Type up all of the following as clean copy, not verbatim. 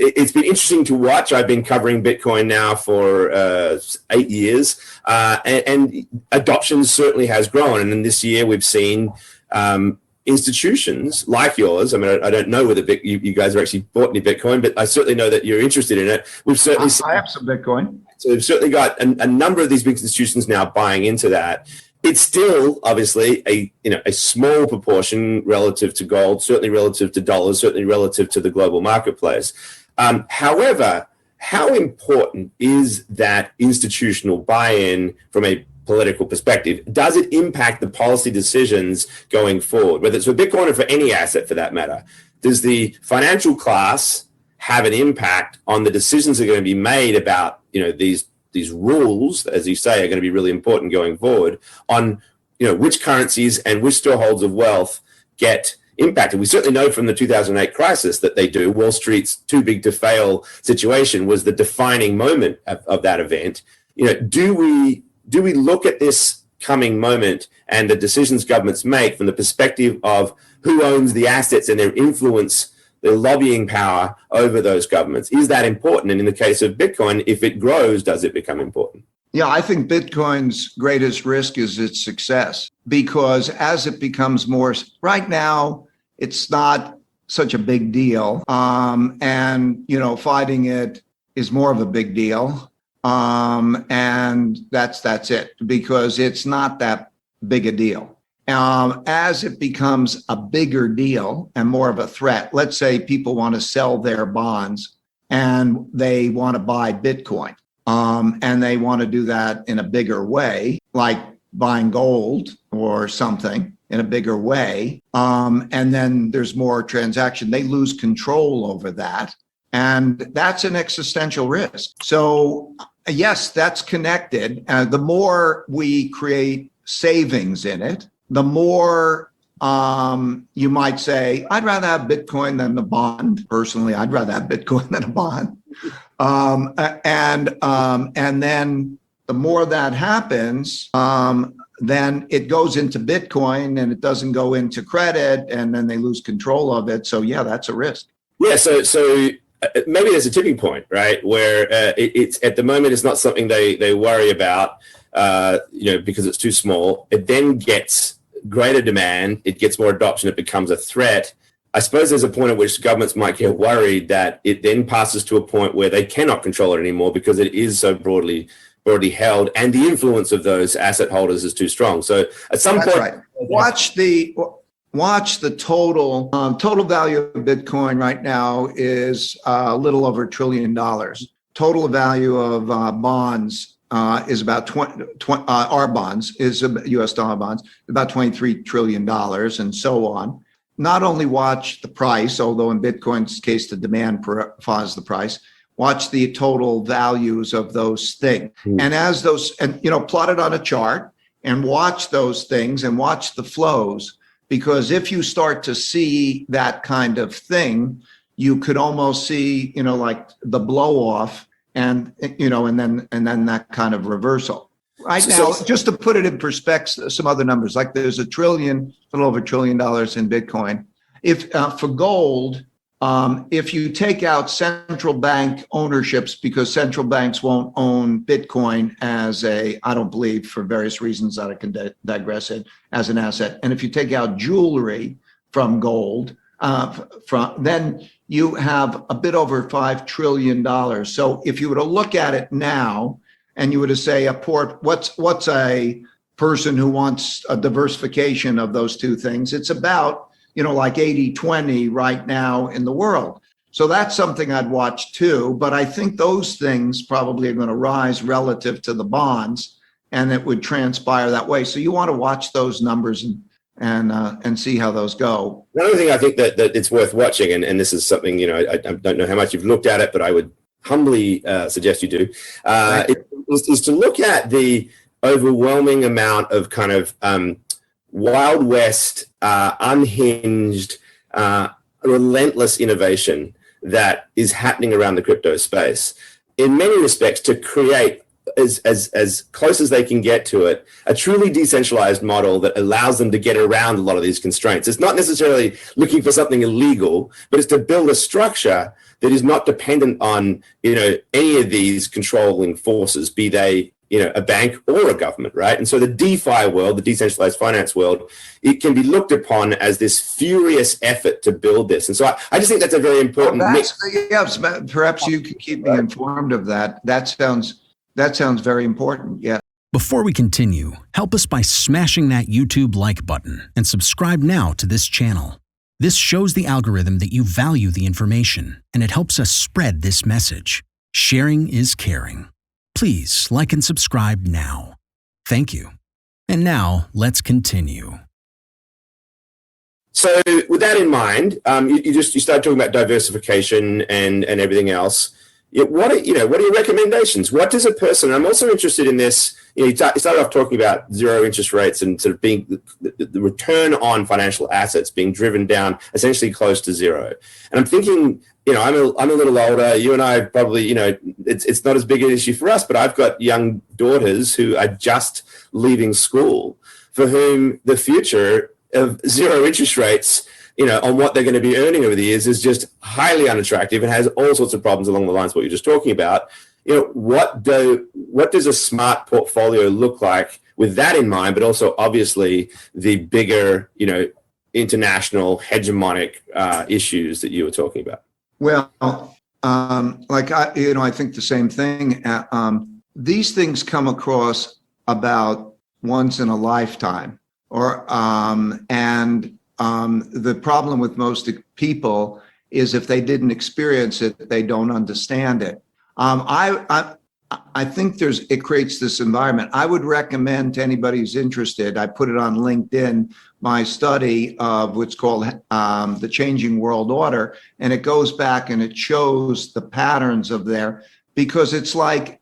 it's been interesting to watch. I've been covering Bitcoin now for 8 years, and adoption certainly has grown. And in this year, we've seen institutions like yours. I mean, I don't know whether you guys have actually bought any Bitcoin, but I certainly know that you're interested in it. We've certainly I have some Bitcoin. So we've certainly got a number of these big institutions now buying into that. It's still obviously a small proportion relative to gold, certainly relative to dollars, certainly relative to the global marketplace. However, how important is that institutional buy-in from a political perspective? Does it impact the policy decisions going forward, whether it's for Bitcoin or for any asset for that matter? Does the financial class have an impact on the decisions that are going to be made about these rules, as you say, are going to be really important going forward on which currencies and which storeholders of wealth get impacted? We certainly know from the 2008 crisis that they do. Wall Street's too big to fail situation was the defining moment of that event. Do we look at this coming moment and the decisions governments make from the perspective of who owns the assets and their influence, the lobbying power over those governments? Is that important? And in the case of Bitcoin, if it grows, does it become important? Yeah, I think Bitcoin's greatest risk is its success, because as it becomes more, right now, it's not such a big deal. And fighting it is more of a big deal. And that's it, because it's not that big a deal. As it becomes a bigger deal and more of a threat, let's say people want to sell their bonds and they want to buy Bitcoin, and they want to do that in a bigger way, like buying gold or something in a bigger way. And then there's more transaction. They lose control over that. And that's an existential risk. So yes, that's connected. The more we create savings in it, the more you might say, I'd rather have Bitcoin than the bond. Personally, I'd rather have Bitcoin than a bond. And then the more that happens, then it goes into Bitcoin and it doesn't go into credit, and then they lose control of it. So yeah, that's a risk. Yeah, so maybe there's a tipping point, right, where it's at the moment it's not something they worry about, because it's too small. It then gets greater demand, it gets more adoption, it becomes a threat. I suppose there's a point at which governments might get worried that it then passes to a point where they cannot control it anymore because it is so broadly held, and the influence of those asset holders is too strong. So at some point, right. Watch the total value of Bitcoin right now is a little over $1 trillion. Total value of bonds is about our bonds is U.S. dollar bonds, about $23 trillion, and so on. Not only watch the price, although in Bitcoin's case the demand follows the price. Watch the total values of those things, and as those, and plot it on a chart and watch those things and watch the flows. Because if you start to see that kind of thing, you could almost see, like the blow off, and then that kind of reversal. Right now, just to put it in perspective, some other numbers, like there's a little over $1 trillion in Bitcoin. If for gold, if you take out central bank ownerships, because central banks won't own Bitcoin I don't believe, for various reasons that I can digress it, as an asset. And if you take out jewelry from gold, then you have a bit over $5 trillion. So if you were to look at it now, and you were to say what's a person who wants a diversification of those two things, it's about, like 80-20 right now in the world. So that's something I'd watch too. But I think those things probably are going to rise relative to the bonds, and it would transpire that way. So you want to watch those numbers and see how those go. Another thing I think that it's worth watching, and this is something, I don't know how much you've looked at it, but I would humbly suggest you do, is to look at the overwhelming amount of kind of Wild West, unhinged, relentless innovation that is happening around the crypto space. In many respects, to create as close as they can get to it, a truly decentralized model that allows them to get around a lot of these constraints. It's not necessarily looking for something illegal, but it's to build a structure that is not dependent on, any of these controlling forces, be they, a bank or a government, right? And so the DeFi world, the decentralized finance world, it can be looked upon as this furious effort to build this. And so I just think that's a very important mix. Yes, perhaps you can keep me informed of that. That sounds very important. Yeah. Before we continue, help us by smashing that YouTube like button and subscribe now to this channel. This shows the algorithm that you value the information, and it helps us spread this message. Sharing is caring. Please like and subscribe now. Thank you. And now let's continue. So with that in mind, you start talking about diversification and everything else. What are your recommendations? What does a person? I'm also interested in this. You started off talking about zero interest rates and sort of being the return on financial assets being driven down essentially close to zero. And I'm thinking, I'm a little older. You and I probably, it's not as big an issue for us, but I've got young daughters who are just leaving school, for whom the future of zero interest rates, on what they're going to be earning over the years is just highly unattractive and has all sorts of problems along the lines of what you're just talking about. What does a smart portfolio look like with that in mind, but also obviously the bigger, international hegemonic issues that you were talking about? Well, I think the same thing. These things come across about once in a lifetime, the problem with most people is if they didn't experience it, they don't understand it. I think it creates this environment. I would recommend to anybody who's interested, I put it on LinkedIn, my study of what's called the changing world order. And it goes back and it shows the patterns of there, because it's like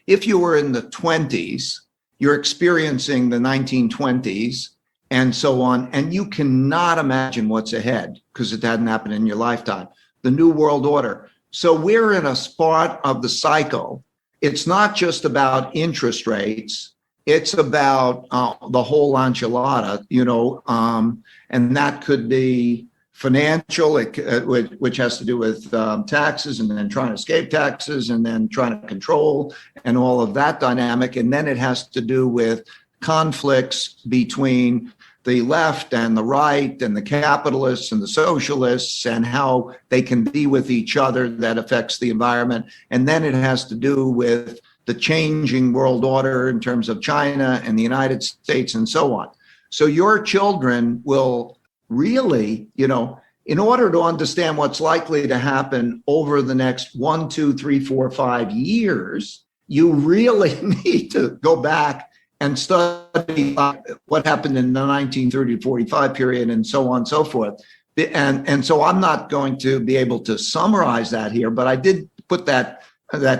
if you were in the 20s, you're experiencing the 1920s, and so on. And you cannot imagine what's ahead because it hadn't happened in your lifetime. The New World Order. So we're in a spot of the cycle. It's not just about interest rates. It's about the whole enchilada, and that could be financial, which has to do with taxes, and then trying to escape taxes, and then trying to control, and all of that dynamic. And then it has to do with conflicts between the left and the right and the capitalists and the socialists, and how they can be with each other that affects the environment. And then it has to do with the changing world order in terms of China and the United States and so on. So your children will really, in order to understand what's likely to happen over the next 1, 2, 3, 4, 5 years, you really need to go back and study what happened in the 1930 to 45 period and so on and so forth. And so I'm not going to be able to summarize that here, but I did put that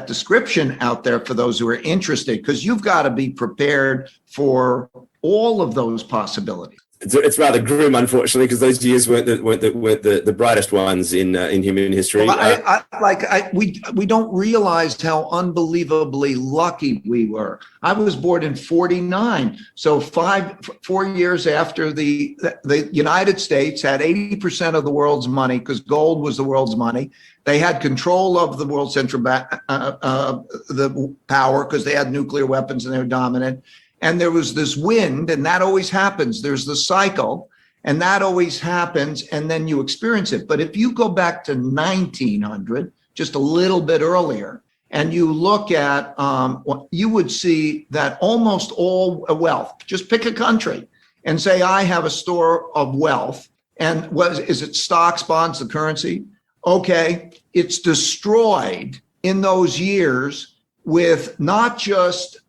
description out there for those who are interested, because you've got to be prepared for all of those possibilities. It's rather grim, unfortunately, because those years weren't the brightest ones in human history. Well, we don't realize how unbelievably lucky we were. I was born in 49, so 4 years after the United States had 80% of the world's money, because gold was the world's money. They had control of the world central the power, because they had nuclear weapons and they were dominant. And there was this wind, and that always happens. There's the cycle, and that always happens, and then you experience it. But if you go back to 1900, just a little bit earlier, and you look at, you would see that almost all wealth, just pick a country and say, I have a store of wealth. And is it stocks, bonds, the currency? Okay, it's destroyed in those years with not just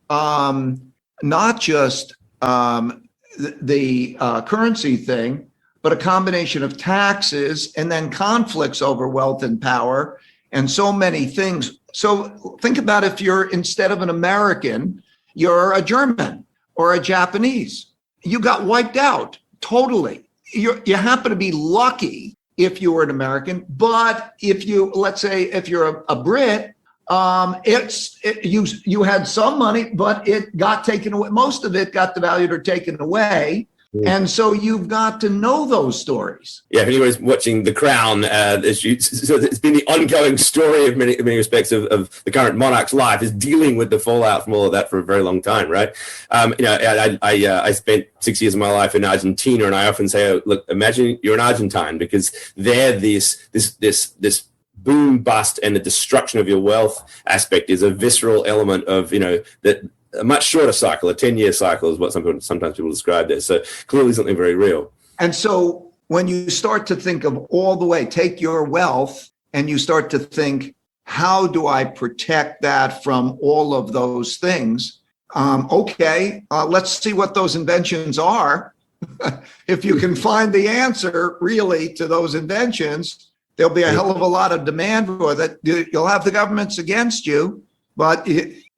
the currency thing, but a combination of taxes and then conflicts over wealth and power and so many things. So think about if you're, instead of an American, you're a German or a Japanese. You got wiped out totally. You happen to be lucky if you were an American, but if you, let's say, if you're a Brit You had some money, but it got taken away. Most of it got devalued or taken away. And so you've got to know those stories. Yeah, if anyone's watching The Crown, so it's been the ongoing story of many respects of the current monarch's life, is dealing with the fallout from all of that for a very long time, right? I spent 6 years of my life in Argentina, and I often say, oh, look, imagine you're an Argentine, because they're this boom bust and the destruction of your wealth aspect is a visceral element of, that a much shorter cycle, a 10-year cycle is what sometimes people describe this. So clearly something very real. And so when you start to think of all the way, take your wealth and you start to think, how do I protect that from all of those things? Let's see what those inventions are. If you can find the answer really to those inventions, there'll be a hell of a lot of demand for that. You'll have the governments against you, but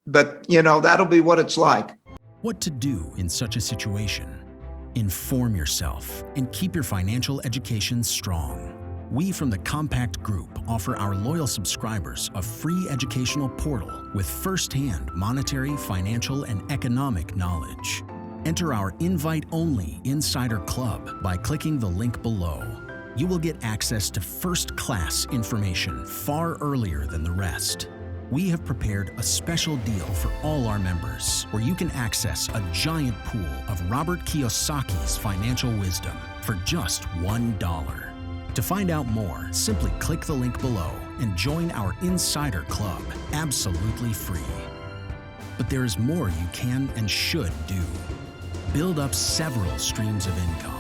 that'll be what it's like. What to do in such a situation? Inform yourself and keep your financial education strong. We from the Compact Group offer our loyal subscribers a free educational portal with firsthand monetary, financial, and economic knowledge. Enter our invite-only Insider Club by clicking the link below. You will get access to first-class information far earlier than the rest. We have prepared a special deal for all our members where you can access a giant pool of Robert Kiyosaki's financial wisdom for just $1. To find out more, simply click the link below and join our Insider Club absolutely free. But there is more you can and should do. Build up several streams of income.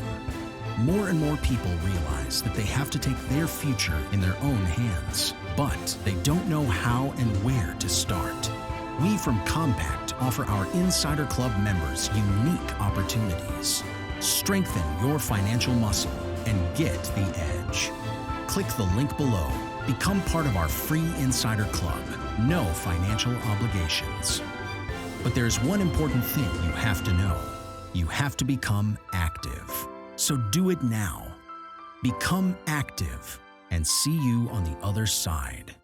More and more people realize that they have to take their future in their own hands, but they don't know how and where to start. We from Compact offer our Insider Club members unique opportunities. Strengthen your financial muscle and get the edge. Click the link below. Become part of our free Insider Club. No financial obligations. But there's one important thing you have to know. You have to become active. So do it now. Become active and see you on the other side.